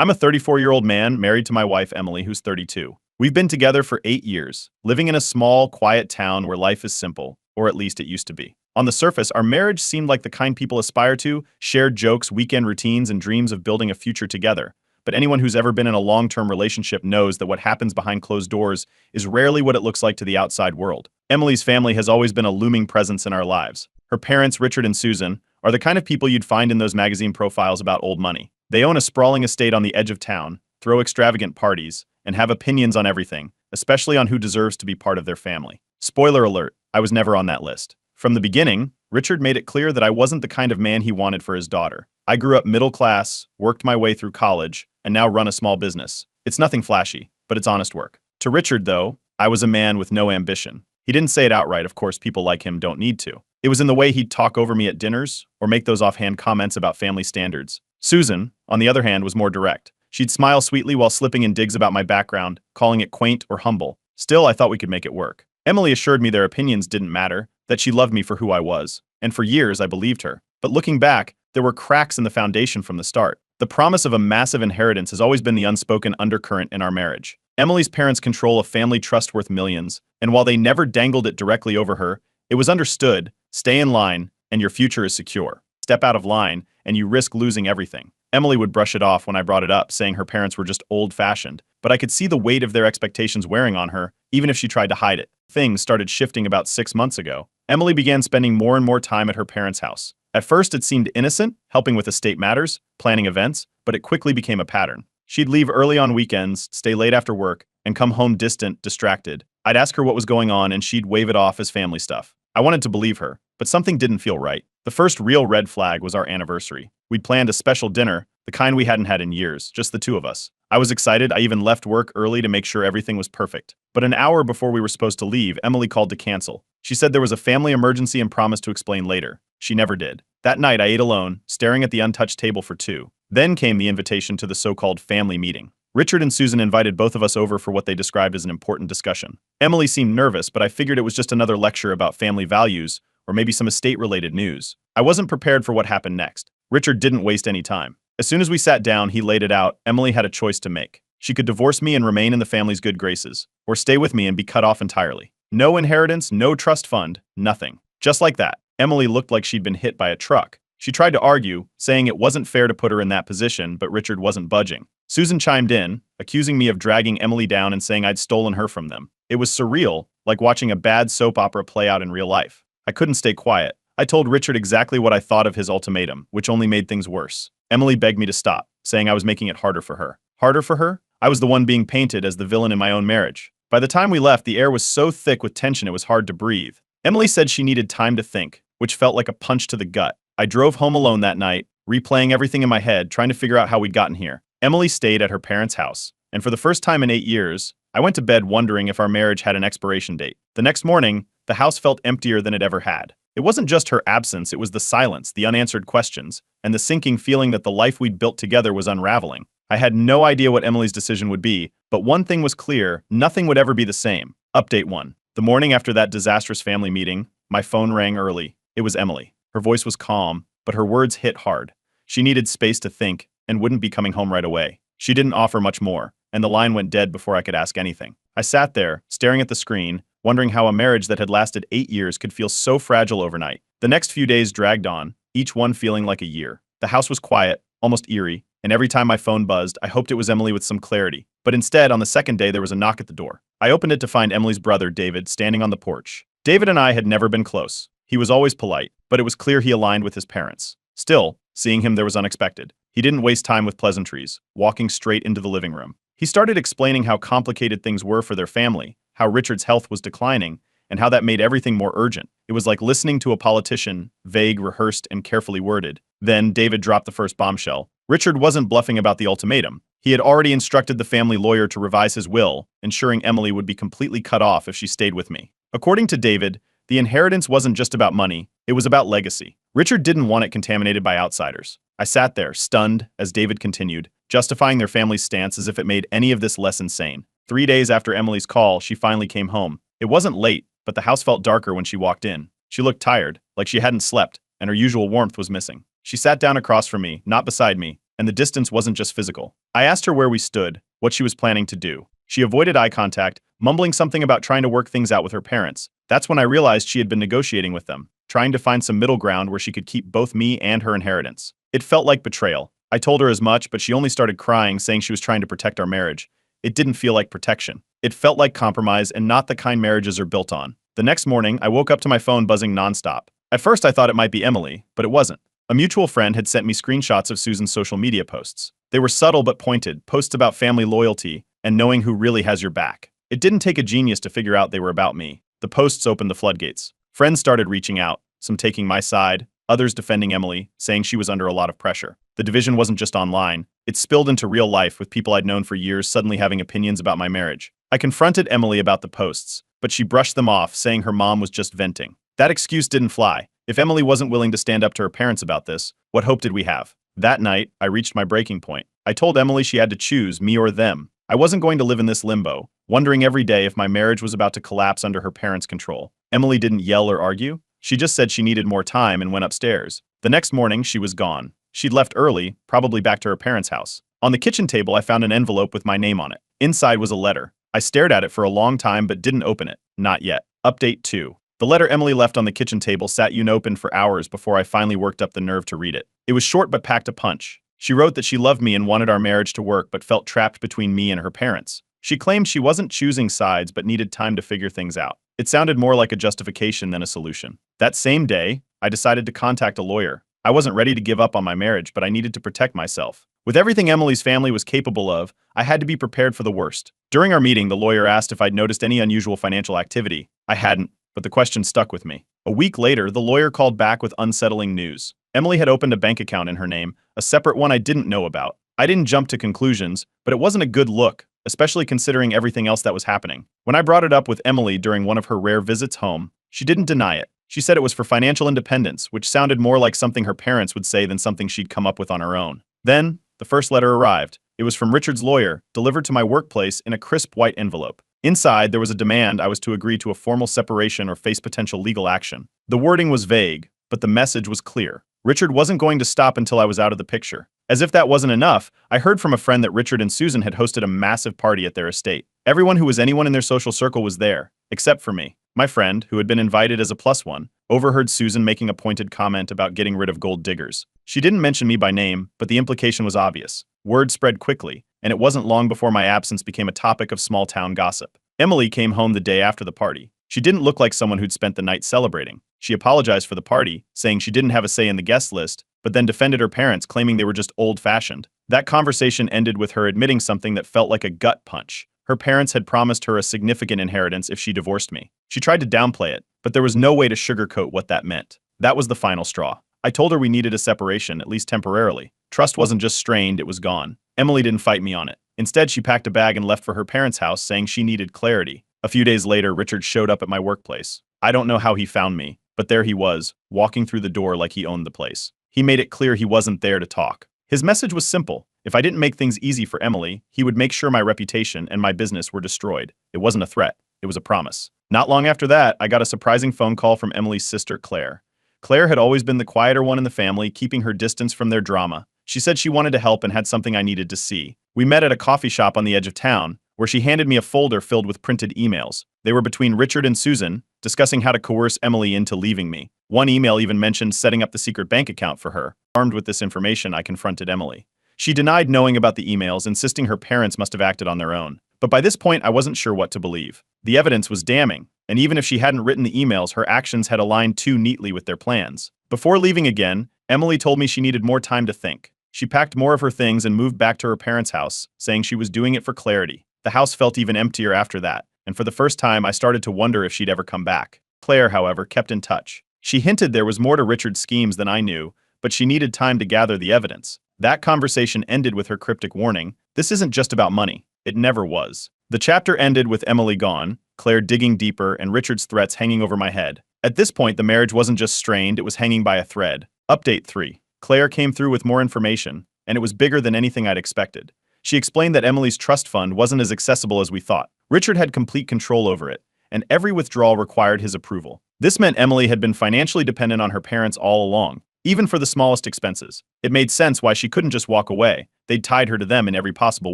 I'm a 34-year-old man married to my wife, Emily, who's 32. We've been together for 8 years, living in a small, quiet town where life is simple, or at least it used to be. On the surface, our marriage seemed like the kind people aspire to, shared jokes, weekend routines, and dreams of building a future together. But anyone who's ever been in a long-term relationship knows that what happens behind closed doors is rarely what it looks like to the outside world. Emily's family has always been a looming presence in our lives. Her parents, Richard and Susan, are the kind of people you'd find in those magazine profiles about old money. They own a sprawling estate on the edge of town, throw extravagant parties, and have opinions on everything, especially on who deserves to be part of their family. Spoiler alert, I was never on that list. From the beginning, Richard made it clear that I wasn't the kind of man he wanted for his daughter. I grew up middle class, worked my way through college, and now run a small business. It's nothing flashy, but it's honest work. To Richard, though, I was a man with no ambition. He didn't say it outright, of course people like him don't need to. It was in the way he'd talk over me at dinners, or make those offhand comments about family standards. Susan, on the other hand, was more direct. She'd smile sweetly while slipping in digs about my background, calling it quaint or humble. Still, I thought we could make it work. Emily assured me their opinions didn't matter, that she loved me for who I was. And for years, I believed her. But looking back, there were cracks in the foundation from the start. The promise of a massive inheritance has always been the unspoken undercurrent in our marriage. Emily's parents control a family trust worth millions, and while they never dangled it directly over her, it was understood, stay in line, and your future is secure. Step out of line, and you risk losing everything. Emily would brush it off when I brought it up, saying her parents were just old-fashioned, but I could see the weight of their expectations wearing on her, even if she tried to hide it. Things started shifting about 6 months ago. Emily began spending more and more time at her parents' house. At first, it seemed innocent, helping with estate matters, planning events, but it quickly became a pattern. She'd leave early on weekends, stay late after work, and come home distant, distracted. I'd ask her what was going on, and she'd wave it off as family stuff. I wanted to believe her, but something didn't feel right. The first real red flag was our anniversary. We'd planned a special dinner, the kind we hadn't had in years, just the two of us. I was excited. I even left work early to make sure everything was perfect. But an hour before we were supposed to leave, Emily called to cancel. She said there was a family emergency and promised to explain later. She never did. That night, I ate alone, staring at the untouched table for two. Then came the invitation to the so-called family meeting. Richard and Susan invited both of us over for what they described as an important discussion. Emily seemed nervous, but I figured it was just another lecture about family values, or maybe some estate-related news. I wasn't prepared for what happened next. Richard didn't waste any time. As soon as we sat down, he laid it out. Emily had a choice to make. She could divorce me and remain in the family's good graces, or stay with me and be cut off entirely. No inheritance, no trust fund, nothing. Just like that, Emily looked like she'd been hit by a truck. She tried to argue, saying it wasn't fair to put her in that position, but Richard wasn't budging. Susan chimed in, accusing me of dragging Emily down and saying I'd stolen her from them. It was surreal, like watching a bad soap opera play out in real life. I couldn't stay quiet. I told Richard exactly what I thought of his ultimatum, which only made things worse. Emily begged me to stop, saying I was making it harder for her. Harder for her? I was the one being painted as the villain in my own marriage. By the time we left, the air was so thick with tension it was hard to breathe. Emily said she needed time to think, which felt like a punch to the gut. I drove home alone that night, replaying everything in my head, trying to figure out how we'd gotten here. Emily stayed at her parents' house, and for the first time in 8 years, I went to bed wondering if our marriage had an expiration date. The next morning, the house felt emptier than it ever had. It wasn't just her absence, it was the silence, the unanswered questions, and the sinking feeling that the life we'd built together was unraveling. I had no idea what Emily's decision would be, but one thing was clear, nothing would ever be the same. Update 1. The morning after that disastrous family meeting, my phone rang early. It was Emily. Her voice was calm, but her words hit hard. She needed space to think, and wouldn't be coming home right away. She didn't offer much more, and the line went dead before I could ask anything. I sat there, staring at the screen, wondering how a marriage that had lasted 8 years could feel so fragile overnight. The next few days dragged on, each one feeling like a year. The house was quiet, almost eerie, and every time my phone buzzed, I hoped it was Emily with some clarity. But instead, on the second day, there was a knock at the door. I opened it to find Emily's brother, David, standing on the porch. David and I had never been close. He was always polite, but it was clear he aligned with his parents. Still, seeing him there was unexpected. He didn't waste time with pleasantries, walking straight into the living room. He started explaining how complicated things were for their family, how Richard's health was declining, and how that made everything more urgent. It was like listening to a politician, vague, rehearsed, and carefully worded. Then David dropped the first bombshell. Richard wasn't bluffing about the ultimatum. He had already instructed the family lawyer to revise his will, ensuring Emily would be completely cut off if she stayed with me. According to David, the inheritance wasn't just about money, it was about legacy. Richard didn't want it contaminated by outsiders. I sat there, stunned, as David continued, justifying their family's stance as if it made any of this less insane. 3 days after Emily's call, she finally came home. It wasn't late, but the house felt darker when she walked in. She looked tired, like she hadn't slept, and her usual warmth was missing. She sat down across from me, not beside me, and the distance wasn't just physical. I asked her where we stood, what she was planning to do. She avoided eye contact, mumbling something about trying to work things out with her parents. That's when I realized she had been negotiating with them, trying to find some middle ground where she could keep both me and her inheritance. It felt like betrayal. I told her as much, but she only started crying, saying she was trying to protect our marriage. It didn't feel like protection. It felt like compromise and not the kind marriages are built on. The next morning, I woke up to my phone buzzing nonstop. At first, I thought it might be Emily, but it wasn't. A mutual friend had sent me screenshots of Susan's social media posts. They were subtle but pointed, posts about family loyalty and knowing who really has your back. It didn't take a genius to figure out they were about me. The posts opened the floodgates. Friends started reaching out, some taking my side, others defending Emily, saying she was under a lot of pressure. The division wasn't just online. It spilled into real life, with people I'd known for years suddenly having opinions about my marriage. I confronted Emily about the posts, but she brushed them off, saying her mom was just venting. That excuse didn't fly. If Emily wasn't willing to stand up to her parents about this, what hope did we have? That night, I reached my breaking point. I told Emily she had to choose me or them. I wasn't going to live in this limbo, wondering every day if my marriage was about to collapse under her parents' control. Emily didn't yell or argue. She just said she needed more time and went upstairs. The next morning, she was gone. She'd left early, probably back to her parents' house. On the kitchen table, I found an envelope with my name on it. Inside was a letter. I stared at it for a long time but didn't open it. Not yet. Update 2. The letter Emily left on the kitchen table sat unopened for hours before I finally worked up the nerve to read it. It was short but packed a punch. She wrote that she loved me and wanted our marriage to work but felt trapped between me and her parents. She claimed she wasn't choosing sides but needed time to figure things out. It sounded more like a justification than a solution. That same day, I decided to contact a lawyer. I wasn't ready to give up on my marriage, but I needed to protect myself. With everything Emily's family was capable of, I had to be prepared for the worst. During our meeting, the lawyer asked if I'd noticed any unusual financial activity. I hadn't, but the question stuck with me. A week later, the lawyer called back with unsettling news. Emily had opened a bank account in her name, a separate one I didn't know about. I didn't jump to conclusions, but it wasn't a good look, especially considering everything else that was happening. When I brought it up with Emily during one of her rare visits home, she didn't deny it. She said it was for financial independence, which sounded more like something her parents would say than something she'd come up with on her own. Then, the first letter arrived. It was from Richard's lawyer, delivered to my workplace in a crisp white envelope. Inside, there was a demand I was to agree to a formal separation or face potential legal action. The wording was vague, but the message was clear. Richard wasn't going to stop until I was out of the picture. As if that wasn't enough, I heard from a friend that Richard and Susan had hosted a massive party at their estate. Everyone who was anyone in their social circle was there, except for me. My friend, who had been invited as a plus one, overheard Susan making a pointed comment about getting rid of gold diggers. She didn't mention me by name, but the implication was obvious. Word spread quickly, and it wasn't long before my absence became a topic of small-town gossip. Emily came home the day after the party. She didn't look like someone who'd spent the night celebrating. She apologized for the party, saying she didn't have a say in the guest list, but then defended her parents, claiming they were just old-fashioned. That conversation ended with her admitting something that felt like a gut punch. Her parents had promised her a significant inheritance if she divorced me. She tried to downplay it, but there was no way to sugarcoat what that meant. That was the final straw. I told her we needed a separation, at least temporarily. Trust wasn't just strained, it was gone. Emily didn't fight me on it. Instead, she packed a bag and left for her parents' house, saying she needed clarity. A few days later, Richard showed up at my workplace. I don't know how he found me, but there he was, walking through the door like he owned the place. He made it clear he wasn't there to talk. His message was simple. If I didn't make things easy for Emily, he would make sure my reputation and my business were destroyed. It wasn't a threat. It was a promise. Not long after that, I got a surprising phone call from Emily's sister, Claire. Claire had always been the quieter one in the family, keeping her distance from their drama. She said she wanted to help and had something I needed to see. We met at a coffee shop on the edge of town, where she handed me a folder filled with printed emails. They were between Richard and Susan, discussing how to coerce Emily into leaving me. One email even mentioned setting up the secret bank account for her. Armed with this information, I confronted Emily. She denied knowing about the emails, insisting her parents must have acted on their own. But by this point, I wasn't sure what to believe. The evidence was damning, and even if she hadn't written the emails, her actions had aligned too neatly with their plans. Before leaving again, Emily told me she needed more time to think. She packed more of her things and moved back to her parents' house, saying she was doing it for clarity. The house felt even emptier after that, and for the first time, I started to wonder if she'd ever come back. Claire, however, kept in touch. She hinted there was more to Richard's schemes than I knew, but she needed time to gather the evidence. That conversation ended with her cryptic warning, "This isn't just about money." It never was. The chapter ended with Emily gone, Claire digging deeper, and Richard's threats hanging over my head. At this point, the marriage wasn't just strained, it was hanging by a thread. Update 3. Claire came through with more information, and it was bigger than anything I'd expected. She explained that Emily's trust fund wasn't as accessible as we thought. Richard had complete control over it, and every withdrawal required his approval. This meant Emily had been financially dependent on her parents all along. even for the smallest expenses. It made sense why she couldn't just walk away. They'd tied her to them in every possible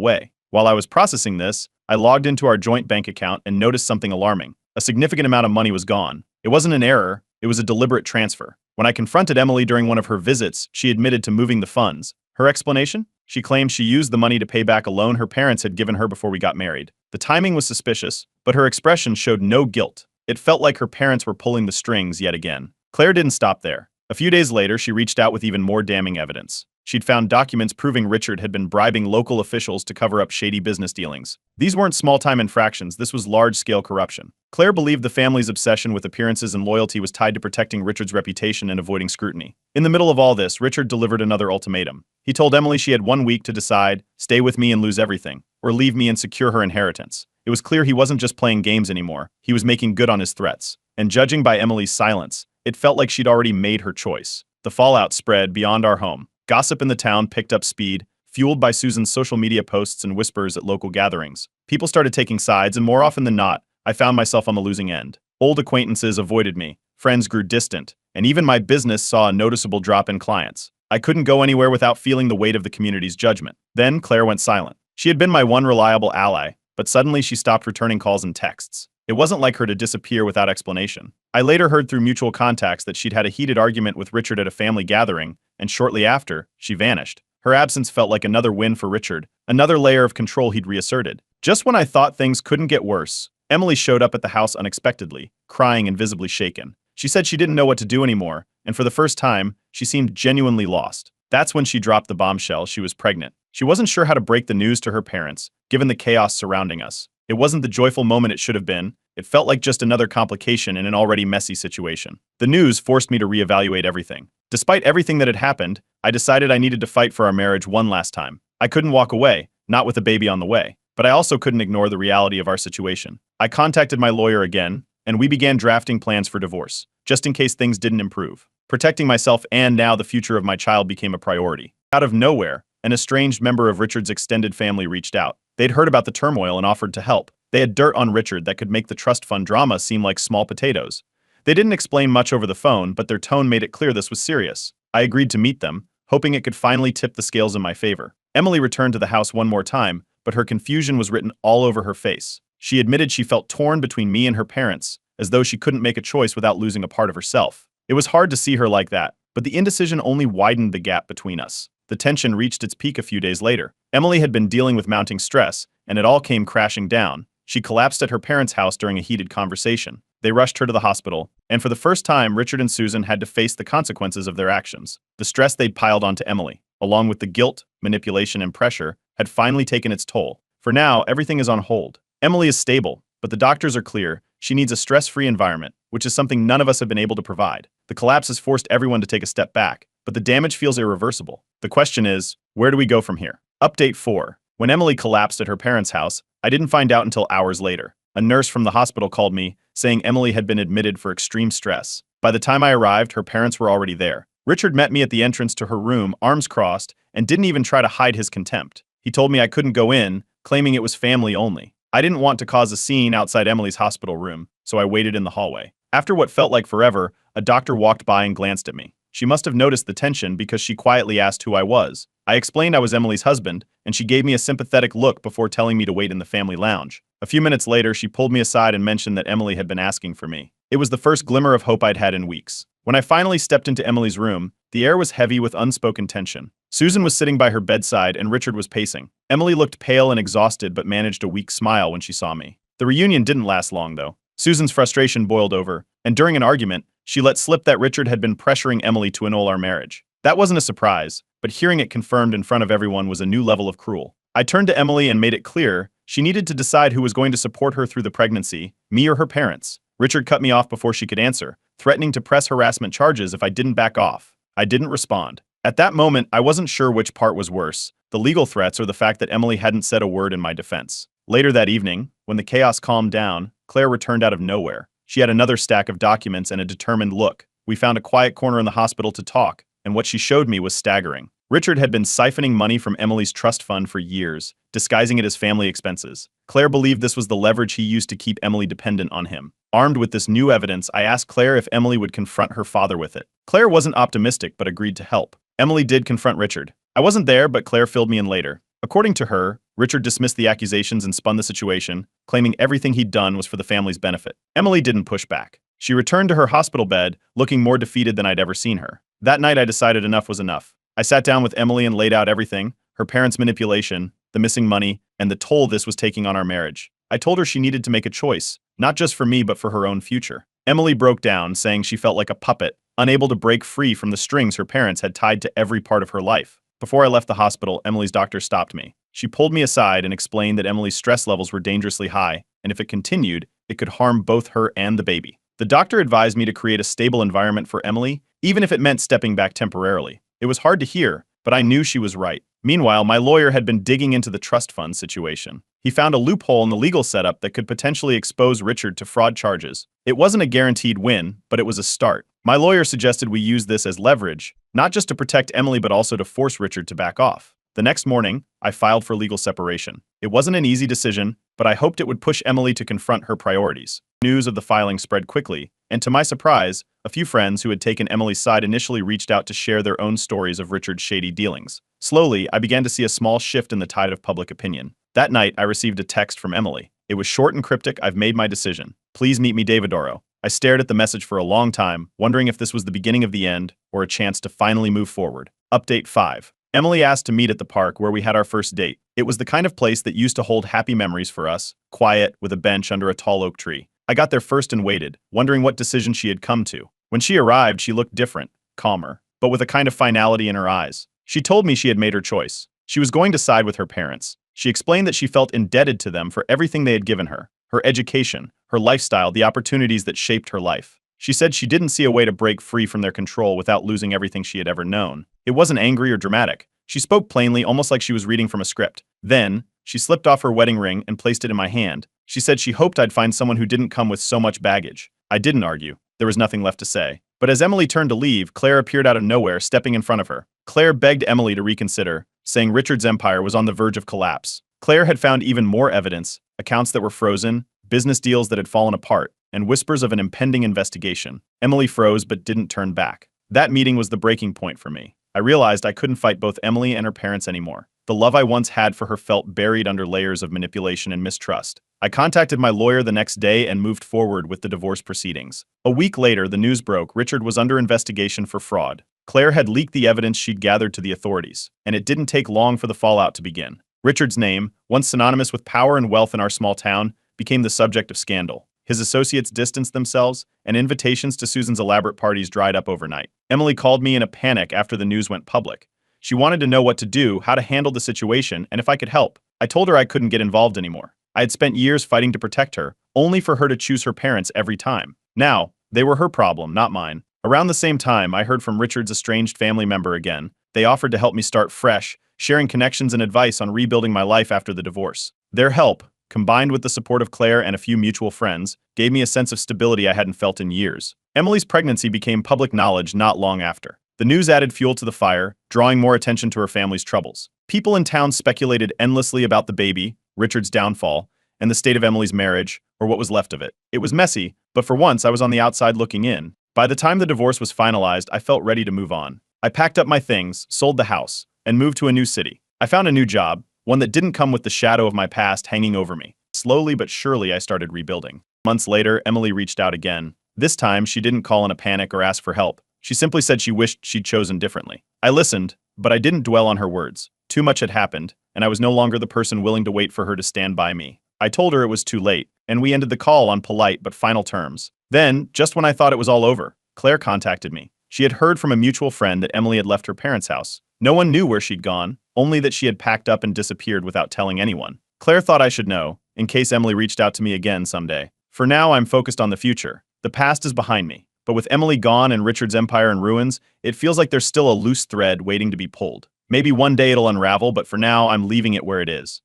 way. While I was processing this, I logged into our joint bank account and noticed something alarming. A significant amount of money was gone. It wasn't an error, it was a deliberate transfer. When I confronted Emily during one of her visits, she admitted to moving the funds. Her explanation? She claimed she used the money to pay back a loan her parents had given her before we got married. The timing was suspicious, but her expression showed no guilt. It felt like her parents were pulling the strings yet again. Claire didn't stop there. A few days later, she reached out with even more damning evidence. She'd found documents proving Richard had been bribing local officials to cover up shady business dealings. These weren't small-time infractions, this was large-scale corruption. Claire believed the family's obsession with appearances and loyalty was tied to protecting Richard's reputation and avoiding scrutiny. In the middle of all this, Richard delivered another ultimatum. He told Emily she had 1 week to decide, stay with me and lose everything, or leave me and secure her inheritance. It was clear he wasn't just playing games anymore, he was making good on his threats. And judging by Emily's silence, it felt like she'd already made her choice. The fallout spread beyond our home. Gossip in the town picked up speed, fueled by Susan's social media posts and whispers at local gatherings. People started taking sides, and more often than not, I found myself on the losing end. Old acquaintances avoided me, friends grew distant, and even my business saw a noticeable drop in clients. I couldn't go anywhere without feeling the weight of the community's judgment. Then Claire went silent. She had been my one reliable ally, but suddenly she stopped returning calls and texts. It wasn't like her to disappear without explanation. I later heard through mutual contacts that she'd had a heated argument with Richard at a family gathering, and shortly after, she vanished. Her absence felt like another win for Richard, another layer of control he'd reasserted. Just when I thought things couldn't get worse, Emily showed up at the house unexpectedly, crying and visibly shaken. She said she didn't know what to do anymore, and for the first time, she seemed genuinely lost. That's when she dropped the bombshell: she was pregnant. She wasn't sure how to break the news to her parents, given the chaos surrounding us. It wasn't the joyful moment it should have been. It felt like just another complication in an already messy situation. The news forced me to reevaluate everything. Despite everything that had happened, I decided I needed to fight for our marriage one last time. I couldn't walk away, not with a baby on the way, but I also couldn't ignore the reality of our situation. I contacted my lawyer again, and we began drafting plans for divorce, just in case things didn't improve. Protecting myself and now the future of my child became a priority. Out of nowhere, an estranged member of Richard's extended family reached out. They'd heard about the turmoil and offered to help. They had dirt on Richard that could make the trust fund drama seem like small potatoes. They didn't explain much over the phone, but their tone made it clear this was serious. I agreed to meet them, hoping it could finally tip the scales in my favor. Emily returned to the house one more time, but her confusion was written all over her face. She admitted she felt torn between me and her parents, as though she couldn't make a choice without losing a part of herself. It was hard to see her like that, but the indecision only widened the gap between us. The tension reached its peak a few days later. Emily had been dealing with mounting stress, and it all came crashing down. She collapsed at her parents' house during a heated conversation. They rushed her to the hospital, and for the first time, Richard and Susan had to face the consequences of their actions. The stress they'd piled onto Emily, along with the guilt, manipulation, and pressure, had finally taken its toll. For now, everything is on hold. Emily is stable, but the doctors are clear. She needs a stress-free environment, which is something none of us have been able to provide. The collapse has forced everyone to take a step back, but the damage feels irreversible. The question is, where do we go from here? Update 4. When Emily collapsed at her parents' house, I didn't find out until hours later. A nurse from the hospital called me, saying Emily had been admitted for extreme stress. By the time I arrived, her parents were already there. Richard met me at the entrance to her room, arms crossed, and didn't even try to hide his contempt. He told me I couldn't go in, claiming it was family only. I didn't want to cause a scene outside Emily's hospital room, so I waited in the hallway. After what felt like forever, a doctor walked by and glanced at me. She must have noticed the tension because she quietly asked who I was. I explained I was Emily's husband, and she gave me a sympathetic look before telling me to wait in the family lounge. A few minutes later, she pulled me aside and mentioned that Emily had been asking for me. It was the first glimmer of hope I'd had in weeks. When I finally stepped into Emily's room, the air was heavy with unspoken tension. Susan was sitting by her bedside and Richard was pacing. Emily looked pale and exhausted but managed a weak smile when she saw me. The reunion didn't last long, though. Susan's frustration boiled over, and during an argument, she let slip that Richard had been pressuring Emily to annul our marriage. That wasn't a surprise, but hearing it confirmed in front of everyone was a new level of cruel. I turned to Emily and made it clear she needed to decide who was going to support her through the pregnancy, me or her parents. Richard cut me off before she could answer, threatening to press harassment charges if I didn't back off. I didn't respond. At that moment, I wasn't sure which part was worse, the legal threats or the fact that Emily hadn't said a word in my defense. Later that evening, when the chaos calmed down, Claire returned out of nowhere. She had another stack of documents and a determined look. We found a quiet corner in the hospital to talk, and what she showed me was staggering. Richard had been siphoning money from Emily's trust fund for years, disguising it as family expenses. Claire believed this was the leverage he used to keep Emily dependent on him. Armed with this new evidence, I asked Claire if Emily would confront her father with it. Claire wasn't optimistic but agreed to help. Emily did confront Richard. I wasn't there, but Claire filled me in later. According to her, Richard dismissed the accusations and spun the situation, claiming everything he'd done was for the family's benefit. Emily didn't push back. She returned to her hospital bed, looking more defeated than I'd ever seen her. That night I decided enough was enough. I sat down with Emily and laid out everything, her parents' manipulation, the missing money, and the toll this was taking on our marriage. I told her she needed to make a choice, not just for me but for her own future. Emily broke down, saying she felt like a puppet, unable to break free from the strings her parents had tied to every part of her life. Before I left the hospital, Emily's doctor stopped me. She pulled me aside and explained that Emily's stress levels were dangerously high, and if it continued, it could harm both her and the baby. The doctor advised me to create a stable environment for Emily, even if it meant stepping back temporarily. It was hard to hear, but I knew she was right. Meanwhile, my lawyer had been digging into the trust fund situation. He found a loophole in the legal setup that could potentially expose Richard to fraud charges. It wasn't a guaranteed win, but it was a start. My lawyer suggested we use this as leverage, not just to protect Emily but also to force Richard to back off. The next morning, I filed for legal separation. It wasn't an easy decision, but I hoped it would push Emily to confront her priorities. News of the filing spread quickly, and to my surprise, a few friends who had taken Emily's side initially reached out to share their own stories of Richard's shady dealings. Slowly, I began to see a small shift in the tide of public opinion. That night, I received a text from Emily. It was short and cryptic. "I've made my decision. Please meet me, Davidoro." I stared at the message for a long time, wondering if this was the beginning of the end or a chance to finally move forward. Update 5. Emily asked to meet at the park where we had our first date. It was the kind of place that used to hold happy memories for us, quiet, with a bench under a tall oak tree. I got there first and waited, wondering what decision she had come to. When she arrived, she looked different, calmer, but with a kind of finality in her eyes. She told me she had made her choice. She was going to side with her parents. She explained that she felt indebted to them for everything they had given her, her education, her lifestyle, the opportunities that shaped her life. She said she didn't see a way to break free from their control without losing everything she had ever known. It wasn't angry or dramatic. She spoke plainly, almost like she was reading from a script. Then, she slipped off her wedding ring and placed it in my hand. She said she hoped I'd find someone who didn't come with so much baggage. I didn't argue. There was nothing left to say. But as Emily turned to leave, Claire appeared out of nowhere, stepping in front of her. Claire begged Emily to reconsider, saying Richard's empire was on the verge of collapse. Claire had found even more evidence, accounts that were frozen, business deals that had fallen apart, and whispers of an impending investigation. Emily froze but didn't turn back. That meeting was the breaking point for me. I realized I couldn't fight both Emily and her parents anymore. The love I once had for her felt buried under layers of manipulation and mistrust. I contacted my lawyer the next day and moved forward with the divorce proceedings. A week later, the news broke Richard was under investigation for fraud. Claire had leaked the evidence she'd gathered to the authorities, and it didn't take long for the fallout to begin. Richard's name, once synonymous with power and wealth in our small town, became the subject of scandal. His associates distanced themselves, and invitations to Susan's elaborate parties dried up overnight. Emily called me in a panic after the news went public. She wanted to know what to do, how to handle the situation, and if I could help. I told her I couldn't get involved anymore. I had spent years fighting to protect her, only for her to choose her parents every time. Now, they were her problem, not mine. Around the same time, I heard from Richard's estranged family member again. They offered to help me start fresh, sharing connections and advice on rebuilding my life after the divorce. Their help, combined with the support of Claire and a few mutual friends, gave me a sense of stability I hadn't felt in years. Emily's pregnancy became public knowledge not long after. The news added fuel to the fire, drawing more attention to her family's troubles. People in town speculated endlessly about the baby, Richard's downfall, and the state of Emily's marriage, or what was left of it. It was messy, but for once I was on the outside looking in. By the time the divorce was finalized, I felt ready to move on. I packed up my things, sold the house, and moved to a new city. I found a new job, one that didn't come with the shadow of my past hanging over me. Slowly but surely, I started rebuilding. Months later, Emily reached out again. This time, she didn't call in a panic or ask for help. She simply said she wished she'd chosen differently. I listened, but I didn't dwell on her words. Too much had happened, and I was no longer the person willing to wait for her to stand by me. I told her it was too late, and we ended the call on polite but final terms. Then, just when I thought it was all over, Claire contacted me. She had heard from a mutual friend that Emily had left her parents' house. No one knew where she'd gone, only that she had packed up and disappeared without telling anyone. Claire thought I should know, in case Emily reached out to me again someday. For now, I'm focused on the future. The past is behind me, but with Emily gone and Richard's empire in ruins, it feels like there's still a loose thread waiting to be pulled. Maybe one day it'll unravel, but for now, I'm leaving it where it is.